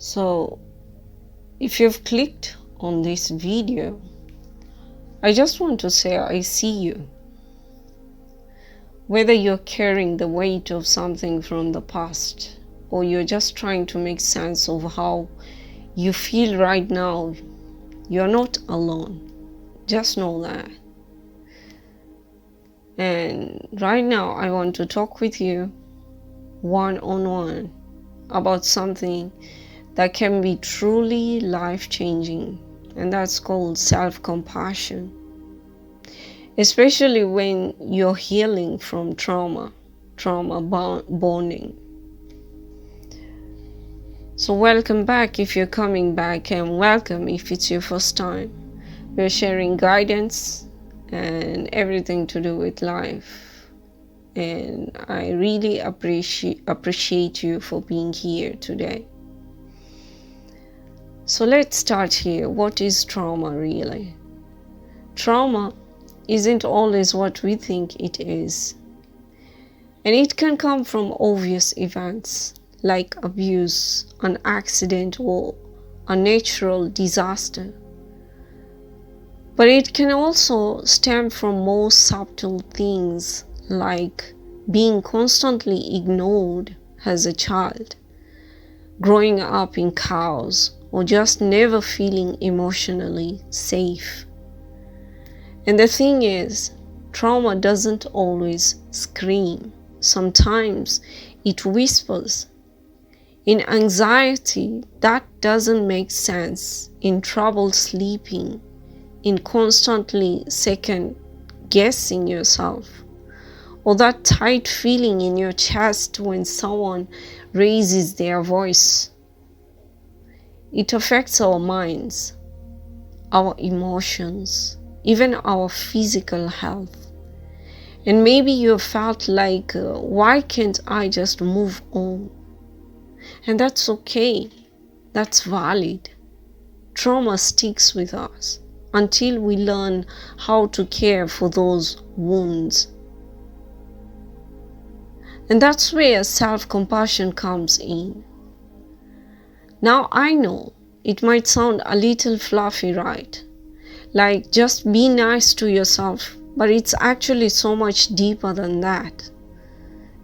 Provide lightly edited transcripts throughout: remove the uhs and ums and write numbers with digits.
So if you've clicked on this video, I just want to say I see you. Whether you're carrying the weight of something from the past or you're just trying to make sense of how you feel right now, you're not alone. Just know that. And right now I want to talk with you one-on-one about something that can be truly life-changing, and that's called self-compassion, especially when you're healing from trauma bonding. So welcome back if you're coming back, and welcome if it's your first time. We're sharing guidance and everything to do with life, and I really appreciate you for being here today. So let's start here. What is trauma really? Trauma isn't always what we think it is, and it can come from obvious events like abuse, an accident, or a natural disaster. But it can also stem from more subtle things like being constantly ignored as a child, growing up in chaos, or just never feeling emotionally safe. And the thing is, trauma doesn't always scream. Sometimes it whispers. In anxiety that doesn't make sense, in trouble sleeping, in constantly second guessing yourself, or that tight feeling in your chest when someone raises their voice. It affects our minds, our emotions, even our physical health. And maybe you felt like, why can't I just move on? And that's okay. That's valid. Trauma sticks with us until we learn how to care for those wounds. And that's where self-compassion comes in. Now I know it might sound a little fluffy, right? Like just be nice to yourself, but it's actually so much deeper than that.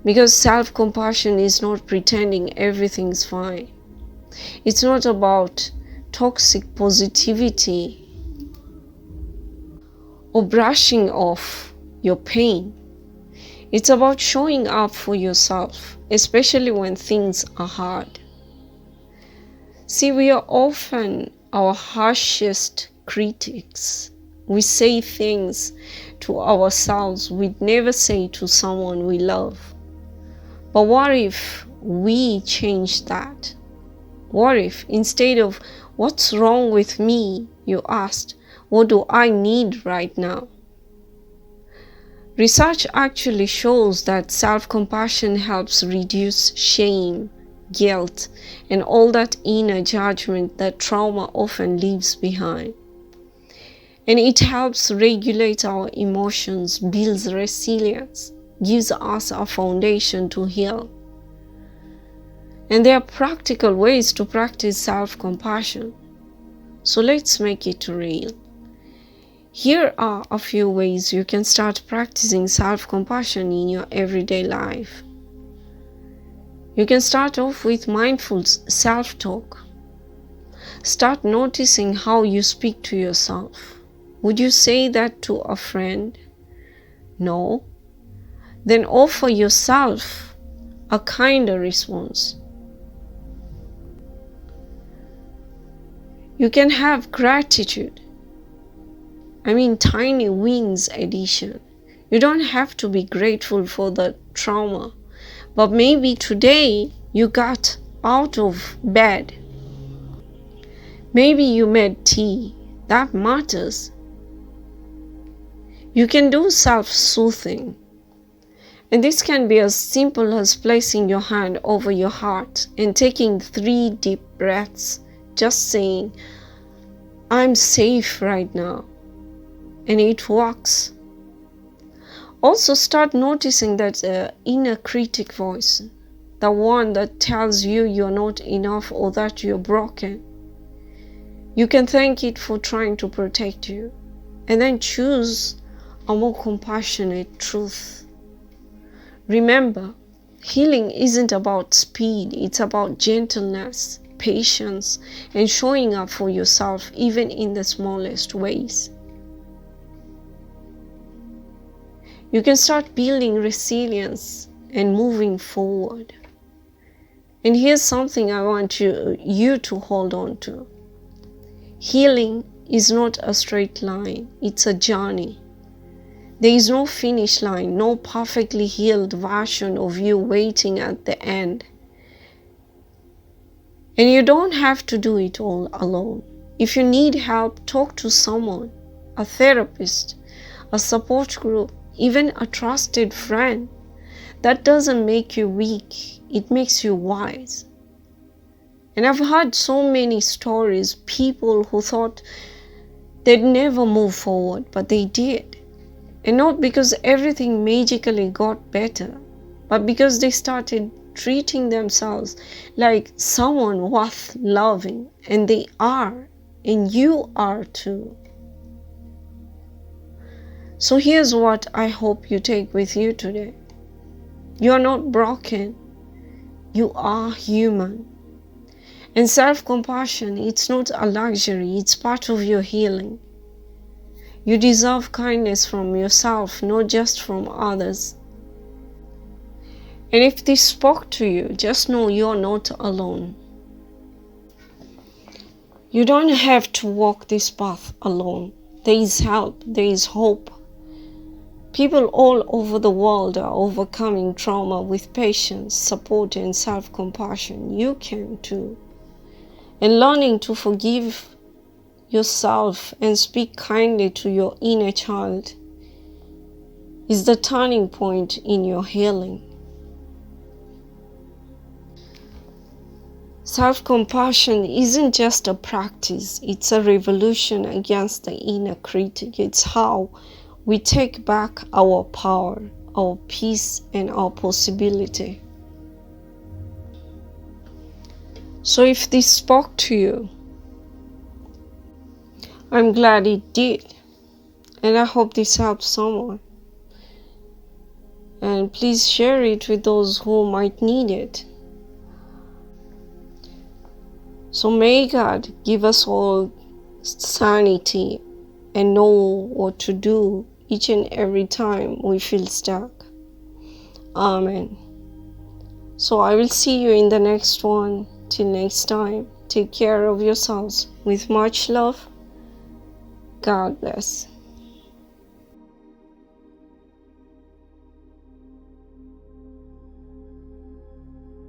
Because self-compassion is not pretending everything's fine. It's not about toxic positivity or brushing off your pain. It's about showing up for yourself, especially when things are hard. See, we are often our harshest critics. We say things to ourselves we'd never say to someone we love. But what if we change that? What if instead of "what's wrong with me," you asked, "what do I need right now?" Research actually shows that self-compassion helps reduce shame, guilt, and all that inner judgment that trauma often leaves behind. And it helps regulate our emotions, builds resilience, gives us a foundation to heal. And there are practical ways to practice self-compassion. So let's make it real. Here are a few ways you can start practicing self-compassion in your everyday life. You can start off with mindful self-talk. Start noticing how you speak to yourself. Would you say that to a friend? No? Then offer yourself a kinder response. You can have gratitude. Tiny wins edition. You don't have to be grateful for the trauma, but maybe today you got out of bed. Maybe you made tea. That matters. You can do self-soothing. And this can be as simple as placing your hand over your heart and taking 3 deep breaths, just saying, "I'm safe right now." And it works. Also start noticing that inner critic voice. the one that tells you you're not enough or that you're broken. You can thank it for trying to protect you, and then choose a more compassionate truth. Remember, healing isn't about speed, it's about gentleness, patience, and showing up for yourself even in the smallest ways. You can start building resilience and moving forward. And here's something I want you to hold on to. Healing is not a straight line, it's a journey. There is no finish line, no perfectly healed version of you waiting at the end. And you don't have to do it all alone. If you need help, talk to someone, a therapist, a support group, even a trusted friend. That doesn't make you weak, it makes you wise. And I've heard so many stories, people who thought they'd never move forward, but they did. And not because everything magically got better, but because they started treating themselves like someone worth loving. And they are, and you are too. So here's what I hope you take with you today. You are not broken. You are human. And self-compassion, it's not a luxury, it's part of your healing. You deserve kindness from yourself, not just from others. And if this spoke to you, just know you're not alone. You don't have to walk this path alone. There is help, there is hope. People all over the world are overcoming trauma with patience, support, and self-compassion. You can too. And learning to forgive yourself and speak kindly to your inner child is the turning point in your healing. Self-compassion isn't just a practice, it's a revolution against the inner critic. It's how we take back our power, our peace, and our possibility. So if this spoke to you, I'm glad it did. And I hope this helps someone. And please share it with those who might need it. So may God give us all sanity and know what to do each and every time we feel stuck. Amen. So I will see you in the next one. Till next time, take care of yourselves. With much love, God bless.